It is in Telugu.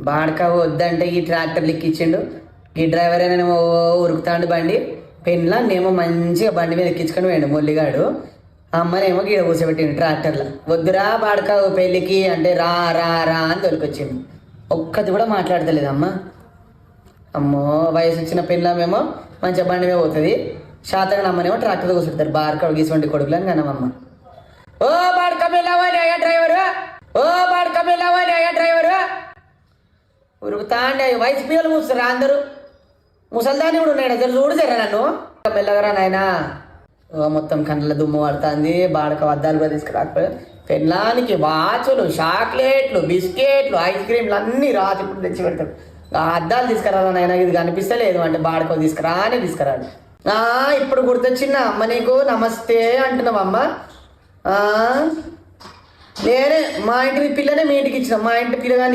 బాడక వద్దంటే ఈ ట్రాక్టర్ ఎక్కించిండు. ఈ డ్రైవర్ అయినా ఉరుకుతాండు బండి. పెళ్ళాన్నేమో మంచిగా బండి మీద ఎక్కించుకొని పోయిండు మొల్లిగాడు. అమ్మనేమో గీడ కూర్చోబెట్టిండు ట్రాక్టర్లో. వద్దురా బాడక పెళ్ళికి అంటే రా రా రా అని తొలికొచ్చిండు. ఒక్కది కూడా మాట్లాడతలేదు అమ్మ. అమ్మో వయసు వచ్చిన పెళ్ళామేమో మంచిగా బండి మీద పోతుంది. శాతగా అమ్మనేమో ట్రాక్టర్ కూర్చుంటారు. బాడక గీసుకుంటే కొడుకులు అని కనమమ్మ. ఓ బాడక పెళ్ళావాలి అయ్యా డ్రైవరు, ఓ బాడక పెళ్ళావాలి అయ్యా డ్రైవరు. ఉరుకుతాండి వయసు పిల్లలు కూర్చుతారా అందరూ. ముసల్దాన్ని కూడా ఉన్నాడు అసలు చూడు జరా నన్ను. మెల్లగరా నాయనా. మొత్తం కండ్ల దుమ్ము పడుతుంది. బాడక అద్దాలు కూడా తీసుకురాకపోయి పెళ్ళానికి వాచులు, చాక్లెట్లు, బిస్కెట్లు, ఐస్ క్రీమ్లు అన్నీ రాత్రి ఇప్పుడు తెచ్చి పెడతాడు. ఆ అద్దాలు తీసుకురాలా నాయన, ఇది కనిపిస్తలేదు అంటే బాడకో తీసుకురా అని తీసుకురాడు. ఇప్పుడు గుర్తొచ్చిందా అమ్మ నీకు నమస్తే అంటున్నావమ్మ. నేనే మా ఇంటి పిల్లనే మీ ఇంటికి ఇచ్చిన. మా ఇంటి పిల్లగాని